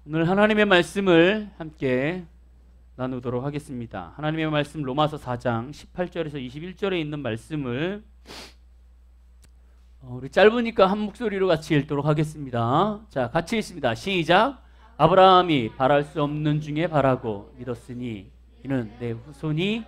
오늘 하나님의 말씀을 함께 나누도록 하겠습니다. 하나님의 말씀 로마서 4장 18절에서 21절에 있는 말씀을 우리 짧으니까 한 목소리로 같이 읽도록 하겠습니다. 자, 같이 읽습니다. 시작. 아브라함이 바랄 수 없는 중에 바라고 믿었으니 이는 내 후손이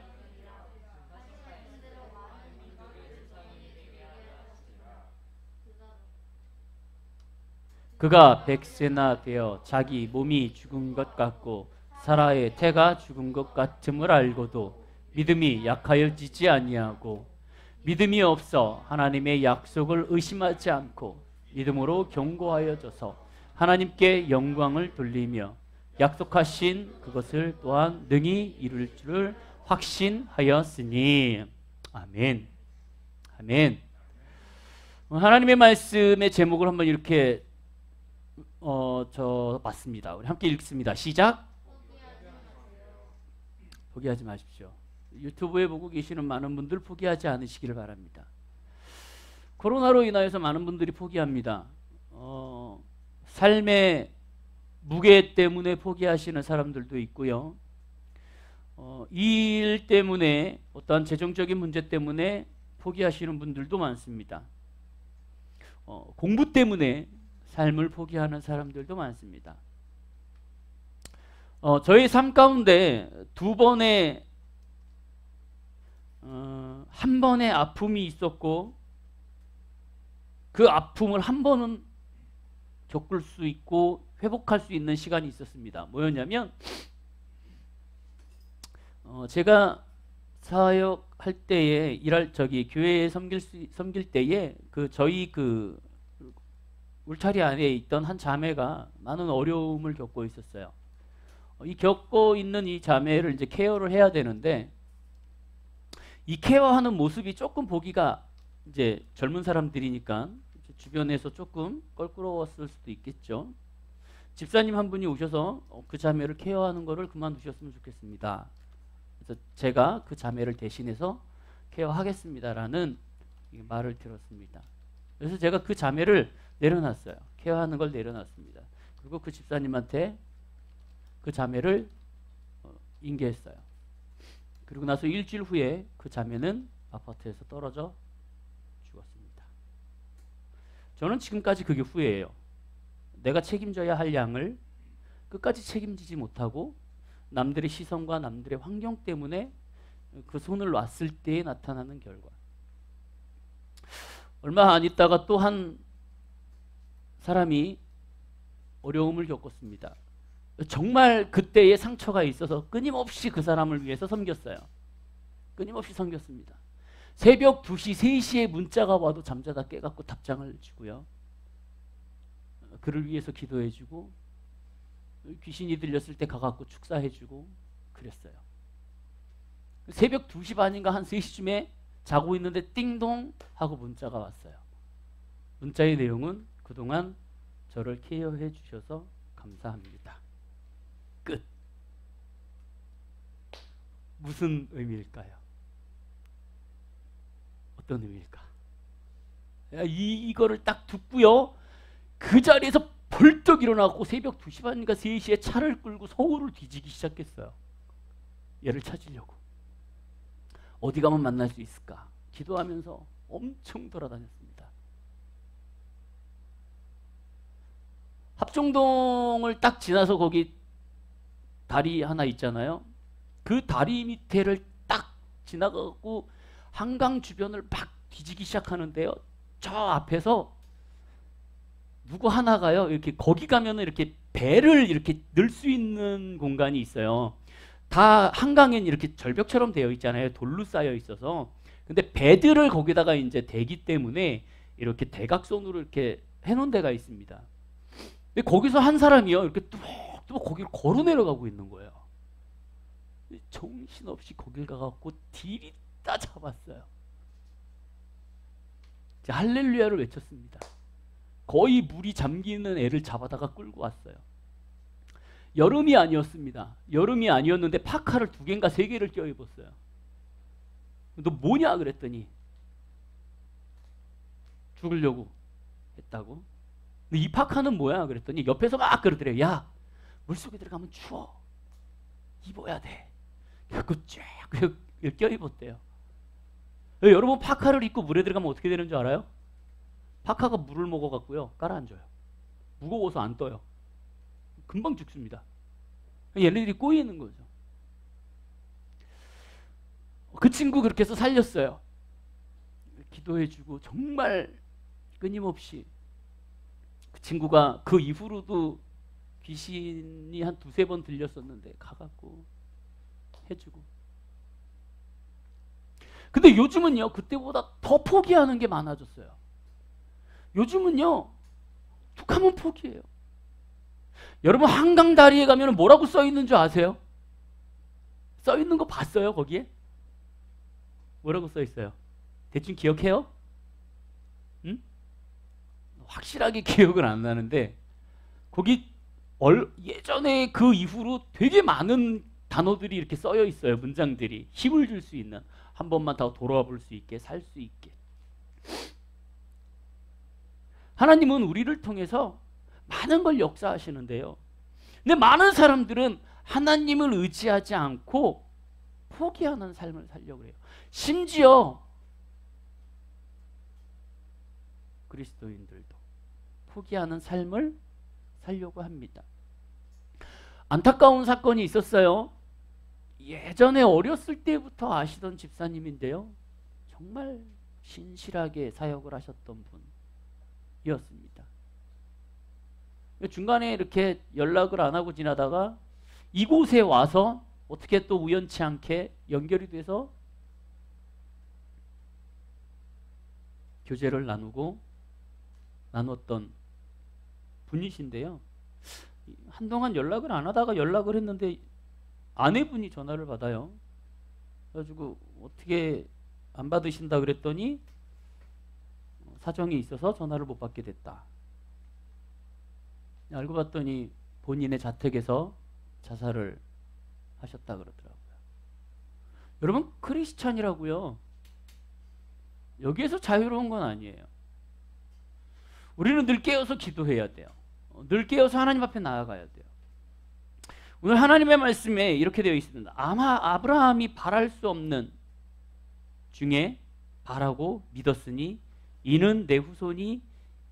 그가 100세나 되어 자기 몸이 죽은 것 같고 사라의 태가 죽은 것 같음을 알고도 믿음이 약하여지지 아니하고 믿음이 없어 하나님의 약속을 의심하지 않고 믿음으로 견고하여져서 하나님께 영광을 돌리며 약속하신 그것을 또한 능히 이룰 줄을 확신하였으니. 아멘. 아멘. 하나님의 말씀의 제목을 한번 이렇게 봤습니다. 우리 함께 읽습니다. 시작. 포기하지 마십시오. 유튜브에 보고 계시는 많은 분들 포기하지 않으시기를 바랍니다. 코로나로 인하여서 많은 분들이 포기합니다. 삶의 무게 때문에 포기하시는 사람들도 있고요. 이 일 때문에 어떠한 재정적인 문제 때문에 포기하시는 분들도 많습니다. 공부 때문에 삶을 포기하는 사람들도 많습니다. 저희 삶 가운데 한 번의 아픔이 있었고 그 아픔을 한 번은 겪을 수 있고 회복할 수 있는 시간이 있었습니다. 뭐였냐면 제가 사역할 때에 교회에 섬길 때에 저희 울타리 안에 있던 한 자매가 많은 어려움을 겪고 있었어요. 겪고 있는 이 자매를 이제 케어를 해야 되는데 이 케어하는 모습이 조금 보기가 이제 젊은 사람들이니까 주변에서 조금 껄끄러웠을 수도 있겠죠. 집사님 한 분이 오셔서 그 자매를 케어하는 거를 그만두셨으면 좋겠습니다. 그래서 제가 그 자매를 대신해서 케어하겠습니다라는 말을 들었습니다. 그래서 제가 그 자매를 내려놨어요. 케어하는 걸 내려놨습니다. 그리고 그 집사님한테 그 자매를 인계했어요. 그리고 나서 일주일 후에 그 자매는 아파트에서 떨어져 죽었습니다. 저는 지금까지 그게 후회해요. 내가 책임져야 할 양을 끝까지 책임지지 못하고 남들의 시선과 남들의 환경 때문에 그 손을 놨을 때에 나타나는 결과. 얼마 안 있다가 또 한 사람이 어려움을 겪었습니다. 정말 그때의 상처가 있어서 끊임없이 그 사람을 위해서 섬겼어요. 끊임없이 섬겼습니다. 새벽 2시, 3시에 문자가 와도 잠자다 깨갖고 답장을 주고요. 그를 위해서 기도해주고 귀신이 들렸을 때 가갖고 축사해주고 그랬어요. 새벽 2시 반인가 한 3시쯤에 자고 있는데 띵동 하고 문자가 왔어요. 문자의 내용은 그동안 저를 케어해 주셔서 감사합니다. 끝. 무슨 의미일까요? 어떤 의미일까? 이거를 딱 듣고요. 그 자리에서 벌떡 일어나고 새벽 2시 반인가 3시에 차를 끌고 서울을 뒤지기 시작했어요. 얘를 찾으려고. 어디 가면 만날 수 있을까? 기도하면서 엄청 돌아다녔습니다. 합정동을 딱 지나서 거기 다리 하나 있잖아요. 그 다리 밑에를 딱 지나가고 한강 주변을 막 뒤지기 시작하는데요. 저 앞에서 누구 하나가요. 이렇게 거기 가면은 이렇게 배를 이렇게 넣을 수 있는 공간이 있어요. 다 한강엔 이렇게 절벽처럼 되어 있잖아요. 돌로 쌓여 있어서. 근데 배들을 거기다가 이제 대기 때문에 이렇게 대각선으로 이렇게 해놓은 데가 있습니다. 근데 거기서 한 사람이요. 이렇게 또 거기를 걸어 내려가고 있는 거예요. 정신없이 거길 가갖고 디리다 잡았어요. 할렐루야를 외쳤습니다. 거의 물이 잠기는 애를 잡아다가 끌고 왔어요. 여름이 아니었습니다. 여름이 아니었는데 파카를 2개인가 3개를 껴입었어요. 너 뭐냐 그랬더니 죽으려고 했다고. 근데 이 파카는 뭐야 그랬더니 옆에서 막 그러더래요. 야, 물속에 들어가면 추워. 입어야 돼. 그거 쫙 껴입었대요. 여러분 파카를 입고 물에 들어가면 어떻게 되는 줄 알아요? 파카가 물을 먹어갖고요 깔아앉아요. 무거워서 안 떠요. 금방 죽습니다. 얘네들이 꼬이는 거죠. 그 친구 그렇게 해서 살렸어요. 기도해주고 정말 끊임없이. 그 친구가 그 이후로도 귀신이 한 2-3번 들렸었는데 가갖고 해주고. 근데 요즘은요 그때보다 더 포기하는 게 많아졌어요. 요즘은요 툭 하면 포기해요. 여러분 한강 다리에 가면 뭐라고 써 있는 줄 아세요? 써 있는 거 봤어요? 거기에? 뭐라고 써 있어요? 대충 기억해요? 응? 확실하게 기억은 안 나는데 거기 예전에 그 이후로 되게 많은 단어들이 이렇게 써여 있어요. 문장들이 힘을 줄 수 있는, 한 번만 더 돌아와 볼 수 있게, 살 수 있게. 하나님은 우리를 통해서 많은 걸 역사하시는데요. 근데 많은 사람들은 하나님을 의지하지 않고 포기하는 삶을 살려고 해요. 심지어 그리스도인들도 포기하는 삶을 살려고 합니다. 안타까운 사건이 있었어요. 예전에 어렸을 때부터 아시던 집사님인데요. 정말 신실하게 사역을 하셨던 분이었습니다. 중간에 이렇게 연락을 안 하고 지나다가 이곳에 와서 어떻게 또 우연치 않게 연결이 돼서 교제를 나눴던 분이신데요. 한동안 연락을 안 하다가 연락을 했는데 아내분이 전화를 받아요. 그래가지고 어떻게 안 받으신다 그랬더니 사정이 있어서 전화를 못 받게 됐다. 알고 봤더니 본인의 자택에서 자살을 하셨다 그러더라고요. 여러분 크리스찬이라고요. 여기에서 자유로운 건 아니에요. 우리는 늘 깨어서 기도해야 돼요. 늘 깨어서 하나님 앞에 나아가야 돼요. 오늘 하나님의 말씀에 이렇게 되어 있습니다. 아마 아브라함이 바랄 수 없는 중에 바라고 믿었으니 이는 내 후손이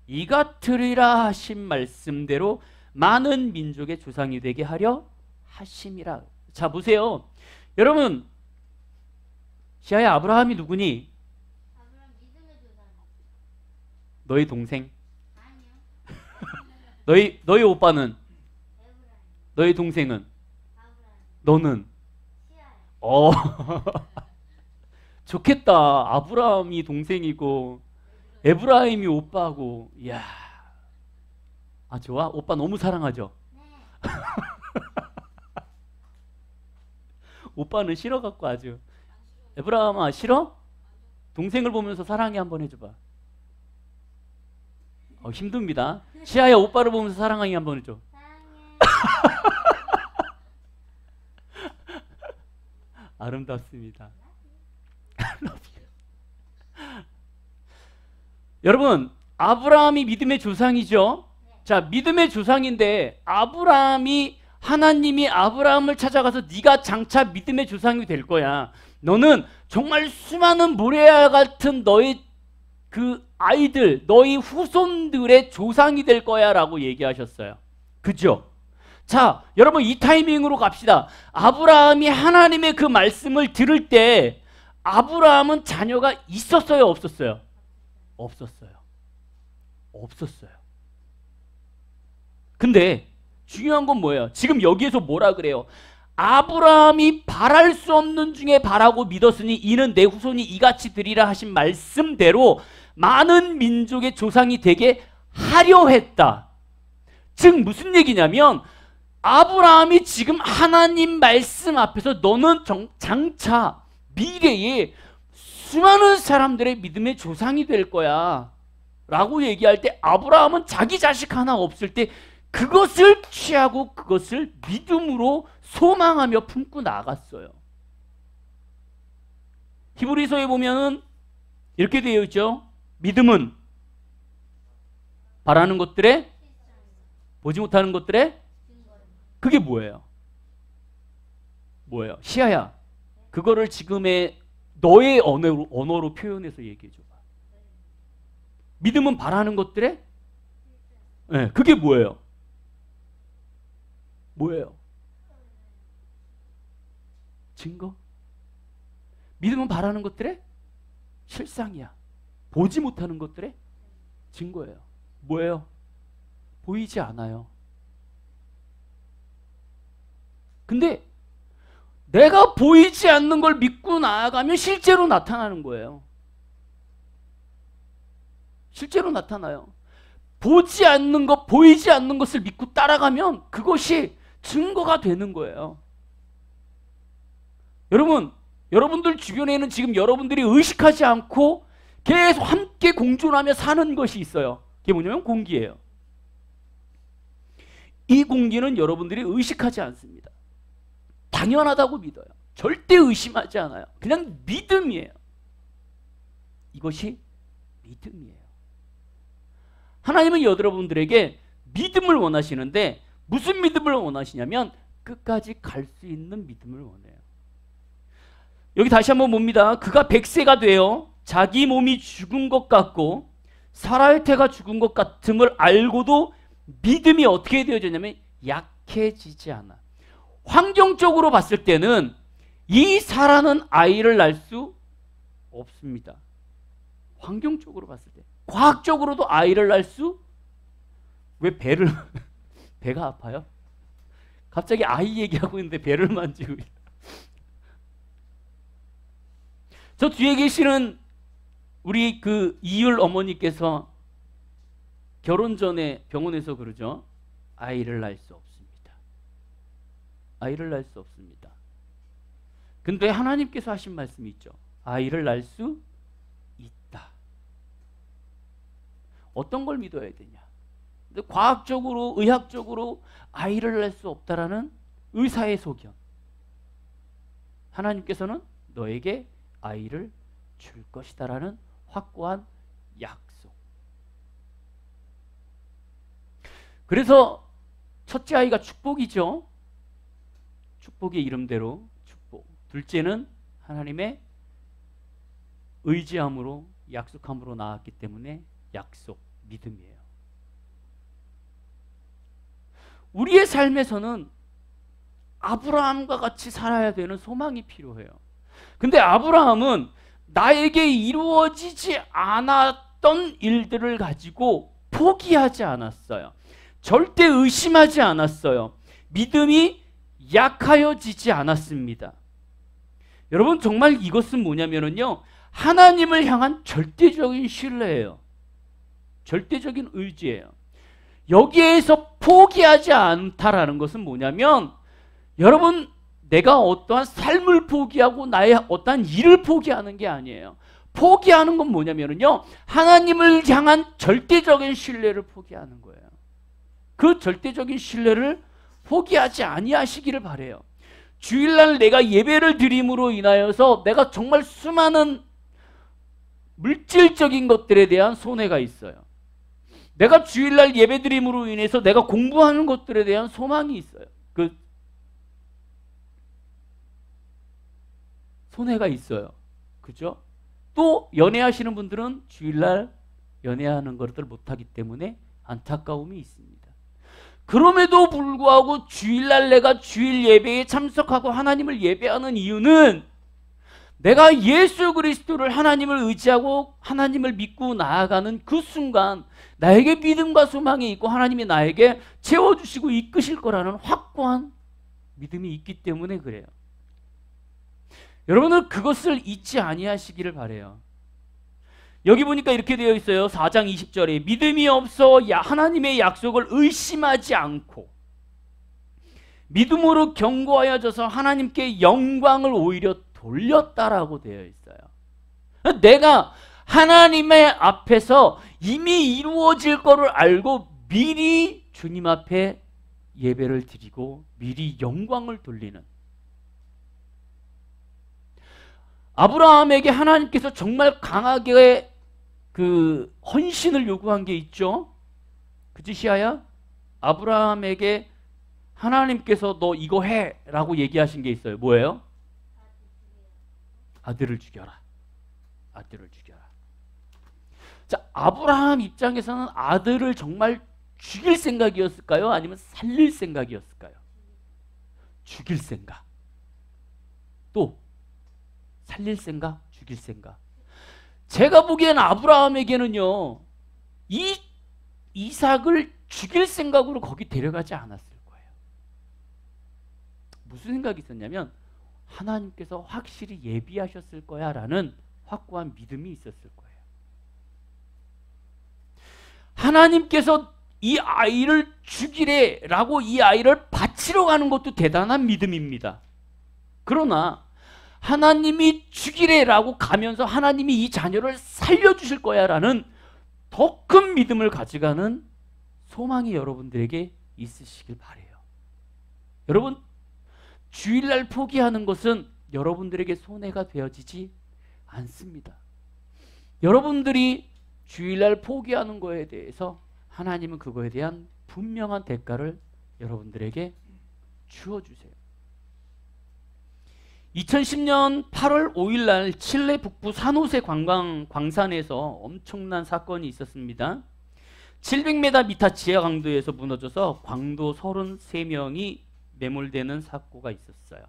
이 같으리라 하신 말씀대로 많은 민족의 조상이 되게 하려 하심이라. 자 보세요. 여러분 시아야, 아브라함이 누구니? 아브라함 믿음의 조상. 너희 동생? 아니요. 너희 오빠는? 에브라임. 너희 동생은? 아브라함. 너는? 시아야. 좋겠다. 아브라함이 동생이고 에브라임이 오빠고. 이야. 아 좋아? 오빠 너무 사랑하죠? 네. 오빠는 싫어갖고 아주. 에브라임아 싫어? 동생을 보면서 사랑해 한번 해줘봐. 힘듭니다. 시아야 오빠를 보면서 사랑하기 한번 해줘. 사랑해. 아름답습니다. 여러분 아브라함이 믿음의 조상이죠. 자 믿음의 조상인데 하나님이 아브라함을 찾아가서 네가 장차 믿음의 조상이 될 거야. 너는 정말 수많은 모래알 같은 너의 그 아이들, 너희 후손들의 조상이 될 거야 라고 얘기하셨어요. 그죠? 자 여러분 이 타이밍으로 갑시다. 아브라함이 하나님의 그 말씀을 들을 때 아브라함은 자녀가 있었어요? 없었어요? 없었어요. 근데 중요한 건 뭐예요? 지금 여기에서 뭐라 그래요? 아브라함이 바랄 수 없는 중에 바라고 믿었으니 이는 내 후손이 이같이 되리라 하신 말씀대로 많은 민족의 조상이 되게 하려 했다. 즉 무슨 얘기냐면 아브라함이 지금 하나님 말씀 앞에서 너는 장차 미래에 수많은 사람들의 믿음의 조상이 될 거야 라고 얘기할 때 아브라함은 자기 자식 하나 없을 때 그것을 취하고 그것을 믿음으로 소망하며 품고 나갔어요. 히브리서에 보면은 이렇게 되어 있죠. 믿음은 바라는 것들에 보지 못하는 것들에 그게 뭐예요? 뭐예요? 시아야, 그거를 지금의 너의 언어로 표현해서 얘기해 줘봐. 믿음은 바라는 것들에 네, 그게 뭐예요? 뭐예요? 증거? 믿음은 바라는 것들의 실상이야. 보지 못하는 것들의 증거예요. 뭐예요? 보이지 않아요. 근데 내가 보이지 않는 걸 믿고 나아가면 실제로 나타나는 거예요. 실제로 나타나요. 보지 않는 것, 보이지 않는 것을 믿고 따라가면 그것이 증거가 되는 거예요. 여러분, 여러분들 주변에는 지금 여러분들이 의식하지 않고 계속 함께 공존하며 사는 것이 있어요. 그게 뭐냐면 공기예요. 이 공기는 여러분들이 의식하지 않습니다. 당연하다고 믿어요. 절대 의심하지 않아요. 그냥 믿음이에요. 이것이 믿음이에요. 하나님은 여러분들에게 믿음을 원하시는데 무슨 믿음을 원하시냐면 끝까지 갈 수 있는 믿음을 원해요. 여기 다시 한번 봅니다. 그가 100세가 되어 자기 몸이 죽은 것 같고 살아야 태가 죽은 것 같음을 알고도 믿음이 어떻게 되어졌냐면 약해지지 않아. 환경적으로 봤을 때는 이 사라는 아이를 낳을 수 없습니다. 환경적으로 봤을 때. 과학적으로도 아이를 낳을 수, 왜 배가 아파요? 갑자기 아이 얘기하고 있는데 배를 만지고 있어요. 저 뒤에 계시는 우리 그 이율 어머니께서 결혼 전에 병원에서 그러죠. 아이를 낳을 수 없습니다. 아이를 낳을 수 없습니다. 근데 하나님께서 하신 말씀이 있죠. 아이를 낳을 수 있다. 어떤 걸 믿어야 되냐? 근데 과학적으로, 의학적으로 아이를 낳을 수 없다라는 의사의 소견. 하나님께서는 너에게 아이를 줄 것이다라는 확고한 약속. 그래서 첫째 아이가 축복이죠. 축복의 이름대로 축복. 둘째는 하나님의 의지함으로 약속함으로 나왔기 때문에 약속, 믿음이에요. 우리의 삶에서는 아브라함과 같이 살아야 되는 소망이 필요해요. 근데 아브라함은 나에게 이루어지지 않았던 일들을 가지고 포기하지 않았어요. 절대 의심하지 않았어요. 믿음이 약하여지지 않았습니다. 여러분, 정말 이것은 뭐냐면요, 하나님을 향한 절대적인 신뢰예요. 절대적인 의지예요. 여기에서 포기하지 않다라는 것은 뭐냐면, 여러분, 내가 어떠한 삶을 포기하고 나의 어떠한 일을 포기하는 게 아니에요. 포기하는 건 뭐냐면요, 하나님을 향한 절대적인 신뢰를 포기하는 거예요. 그 절대적인 신뢰를 포기하지 아니하시기를 바라요. 주일날 내가 예배를 드림으로 인하여서 내가 정말 수많은 물질적인 것들에 대한 손해가 있어요. 내가 주일날 예배 드림으로 인해서 내가 공부하는 것들에 대한 소망이 있어요. 그 손해가 있어요. 그죠? 또 연애하시는 분들은 주일날 연애하는 것을 못하기 때문에 안타까움이 있습니다. 그럼에도 불구하고 주일날 내가 주일 예배에 참석하고 하나님을 예배하는 이유는 내가 예수 그리스도를 하나님을 의지하고 하나님을 믿고 나아가는 그 순간 나에게 믿음과 소망이 있고 하나님이 나에게 채워주시고 이끄실 거라는 확고한 믿음이 있기 때문에 그래요. 여러분은 그것을 잊지 아니하시기를 바라요. 여기 보니까 이렇게 되어 있어요. 4장 20절에 믿음이 없어 하나님의 약속을 의심하지 않고 믿음으로 견고하여져서 하나님께 영광을 오히려 돌렸다라고 되어 있어요. 내가 하나님의 앞에서 이미 이루어질 거를 알고 미리 주님 앞에 예배를 드리고 미리 영광을 돌리는, 아브라함에게 하나님께서 정말 강하게 그 헌신을 요구한 게 있죠. 그치, 시아야? 아브라함에게 하나님께서 너 이거 해 라고 얘기하신 게 있어요. 뭐예요? 아들을 죽여라. 아들을 죽여라. 자, 아브라함 입장에서는 아들을 정말 죽일 생각이었을까요? 아니면 살릴 생각이었을까요? 죽일 생각. 또 살릴 생각, 죽일 생각. 제가 보기엔 아브라함에게는요, 이 이삭을 죽일 생각으로 거기 데려가지 않았을 거예요. 무슨 생각이 있었냐면 하나님께서 확실히 예비하셨을 거야 라는 확고한 믿음이 있었을 거예요. 하나님께서 이 아이를 죽이래 라고 이 아이를 바치러 가는 것도 대단한 믿음입니다. 그러나 하나님이 죽이래 라고 가면서 하나님이 이 자녀를 살려주실 거야 라는 더 큰 믿음을 가져가는 소망이 여러분들에게 있으시길 바라요. 여러분, 주일날 포기하는 것은 여러분들에게 손해가 되어지지 않습니다. 여러분들이 주일날 포기하는 거에 대해서 하나님은 그거에 대한 분명한 대가를 여러분들에게 주어주세요. 2010년 8월 5일 날 칠레 북부 산호세 광산에서 엄청난 사건이 있었습니다. 700m 미터 지하 강도에서 무너져서 광도 33명이 매몰되는 사고가 있었어요.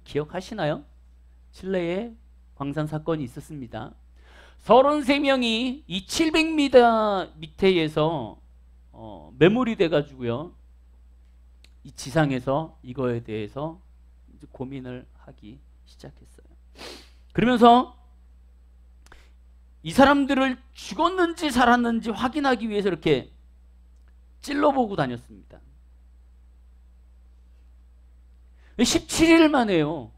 기억하시나요? 칠레에 광산 사건이 있었습니다. 33명이 이 700m 밑에에서 매몰이 돼가지고요, 이 지상에서 이거에 대해서 이제 고민을 하기 시작했어요. 그러면서 이 사람들을 죽었는지 살았는지 확인하기 위해서 이렇게 찔러보고 다녔습니다. 17일 만에요,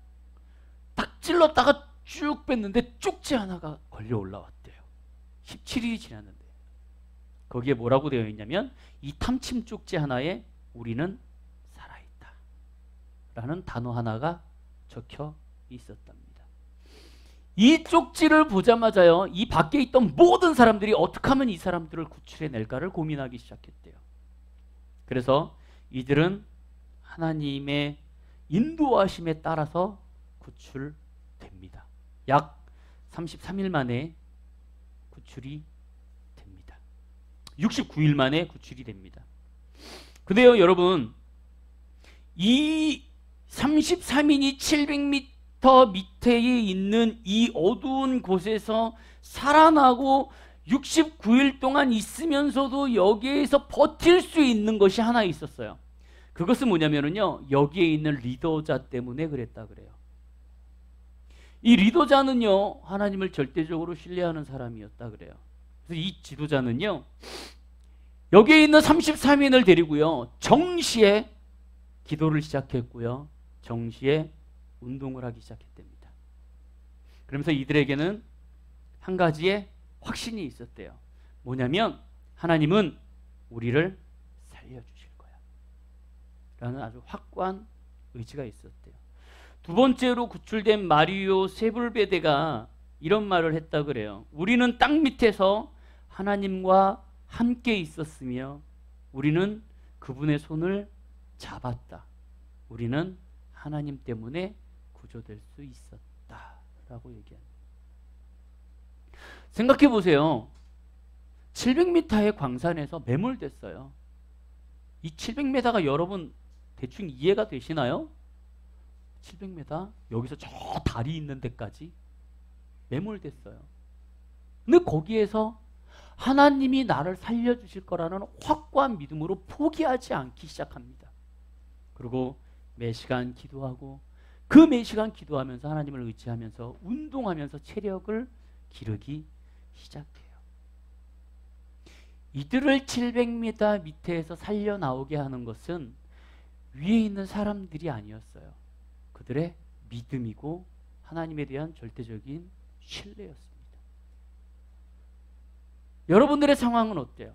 딱 찔렀다가 쭉 뺐는데 쪽지 하나가 걸려 올라왔대요. 17일이 지났는데 거기에 뭐라고 되어 있냐면 이 탐침 쪽지 하나에 우리는 살아있다 라는 단어 하나가 적혀 있었답니다. 이 쪽지를 보자마자요, 이 밖에 있던 모든 사람들이 어떻게 하면 이 사람들을 구출해낼까를 고민하기 시작했대요. 그래서 이들은 하나님의 인도하심에 따라서 구출됩니다. 약 33일 만에 구출이 됩니다. 69일 만에 구출이 됩니다. 근데요, 여러분, 이 33인이 700m 밑에 있는 이 어두운 곳에서 살아나고 69일 동안 있으면서도 여기에서 버틸 수 있는 것이 하나 있었어요. 그것은 뭐냐면요, 여기에 있는 리더자 때문에 그랬다 그래요. 이 리더자는요, 하나님을 절대적으로 신뢰하는 사람이었다 그래요. 그래서 이 지도자는요, 여기에 있는 33인을 데리고요, 정시에 기도를 시작했고요, 정시에 운동을 하기 시작했답니다. 그러면서 이들에게는 한 가지의 확신이 있었대요. 뭐냐면 하나님은 우리를 살려주실 거야 라는 아주 확고한 의지가 있었대요. 두 번째로 구출된 마리오 세불베데가 이런 말을 했다 그래요. 우리는 땅 밑에서 하나님과 함께 있었으며 우리는 그분의 손을 잡았다. 우리는 하나님 때문에 구조될 수 있었다 라고 얘기합니다. 생각해 보세요. 700m의 광산에서 매몰됐어요. 이 700m가 여러분 대충 이해가 되시나요? 700m, 여기서 저 다리 있는 데까지 매몰됐어요. 근데 거기에서 하나님이 나를 살려주실 거라는 확고한 믿음으로 포기하지 않기 시작합니다. 그리고 매 시간 기도하고 그 매 시간 기도하면서 하나님을 의지하면서 운동하면서 체력을 기르기 시작해요. 이들을 700m 밑에서 살려 나오게 하는 것은 위에 있는 사람들이 아니었어요. 그들의 믿음이고 하나님에 대한 절대적인 신뢰였습니다. 여러분들의 상황은 어때요?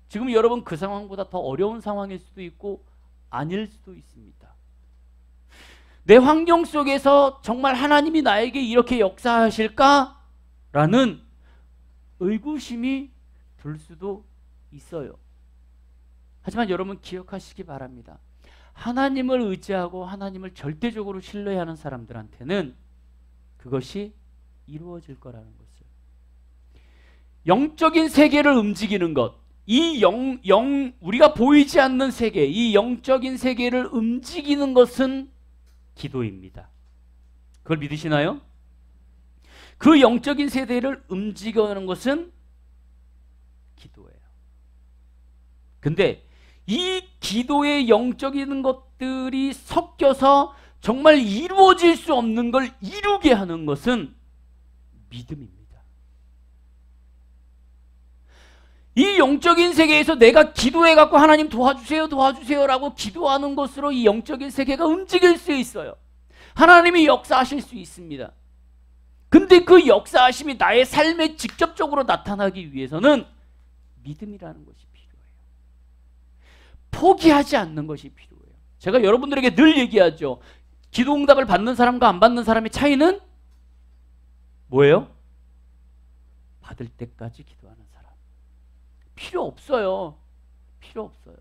지금 여러분 그 상황보다 더 어려운 상황일 수도 있고 아닐 수도 있습니다. 내 환경 속에서 정말 하나님이 나에게 이렇게 역사하실까? 라는 의구심이 들 수도 있어요. 하지만 여러분 기억하시기 바랍니다. 하나님을 의지하고 하나님을 절대적으로 신뢰하는 사람들한테는 그것이 이루어질 거라는 것을. 영적인 세계를 움직이는 것, 우리가 보이지 않는 세계, 이 영적인 세계를 움직이는 것은 기도입니다. 그걸 믿으시나요? 그 영적인 세대를 움직이는 것은 기도예요. 근데 이 기도의 영적인 것들이 섞여서 정말 이루어질 수 없는 걸 이루게 하는 것은 믿음입니다. 이 영적인 세계에서 내가 기도해갖고 하나님 도와주세요, 도와주세요라고 기도하는 것으로 이 영적인 세계가 움직일 수 있어요. 하나님이 역사하실 수 있습니다. 근데 그 역사하심이 나의 삶에 직접적으로 나타나기 위해서는 믿음이라는 것이 필요해요. 포기하지 않는 것이 필요해요. 제가 여러분들에게 늘 얘기하죠. 기도 응답을 받는 사람과 안 받는 사람의 차이는 뭐예요? 받을 때까지 기도하는 사람. 필요 없어요. 필요 없어요.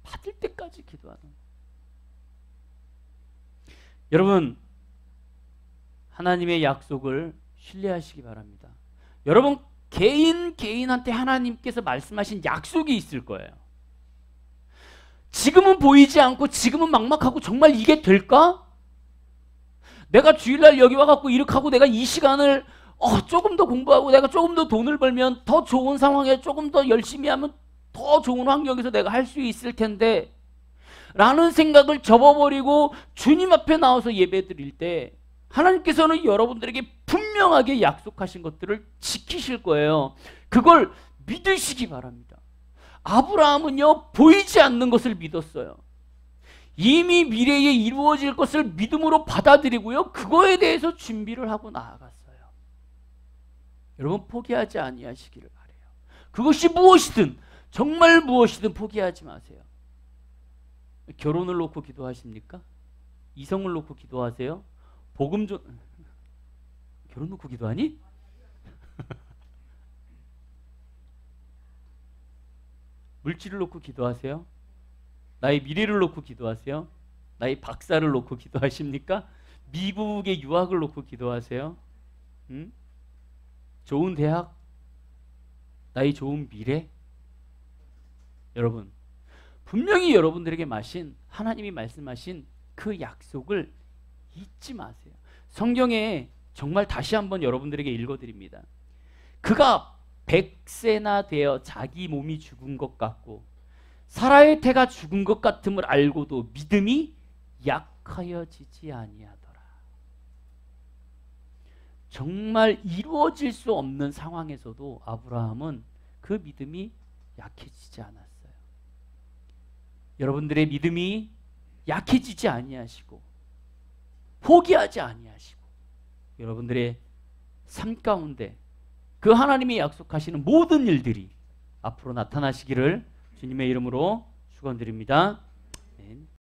받을 때까지 기도하는. 여러분, 하나님의 약속을 신뢰하시기 바랍니다. 여러분, 개인한테 하나님께서 말씀하신 약속이 있을 거예요. 지금은 보이지 않고 지금은 막막하고 정말 이게 될까? 내가 주일날 여기 와갖고 이렇게 하고 내가 이 시간을 조금 더 공부하고 내가 조금 더 돈을 벌면 더 좋은 상황에 조금 더 열심히 하면 더 좋은 환경에서 내가 할 수 있을 텐데 라는 생각을 접어버리고 주님 앞에 나와서 예배 드릴 때 하나님께서는 여러분들에게 분명하게 약속하신 것들을 지키실 거예요. 그걸 믿으시기 바랍니다. 아브라함은요, 보이지 않는 것을 믿었어요. 이미 미래에 이루어질 것을 믿음으로 받아들이고요, 그거에 대해서 준비를 하고 나아갔어요. 여러분, 포기하지 아니하시기를 바라요. 그것이 무엇이든, 정말 무엇이든 포기하지 마세요. 결혼을 놓고 기도하십니까? 이성을 놓고 기도하세요? 결혼 놓고 기도하니? 물질을 놓고 기도하세요? 나의 미래를 놓고 기도하세요? 나의 박사를 놓고 기도하십니까? 미국의 유학을 놓고 기도하세요? 응? 좋은 대학? 나의 좋은 미래? 여러분, 분명히 여러분들에게 하나님이 말씀하신 그 약속을 잊지 마세요. 성경에 정말 다시 한번 여러분들에게 읽어드립니다. 그가 100세나 되어 자기 몸이 죽은 것 같고 사라의 태가 죽은 것 같음을 알고도 믿음이 약하여지지 아니하더라. 정말 이루어질 수 없는 상황에서도 아브라함은 그 믿음이 약해지지 않았어요. 여러분들의 믿음이 약해지지 아니하시고 포기하지 아니하시고 여러분들의 삶 가운데 그 하나님이 약속하시는 모든 일들이 앞으로 나타나시기를 주님의 이름으로 축원드립니다.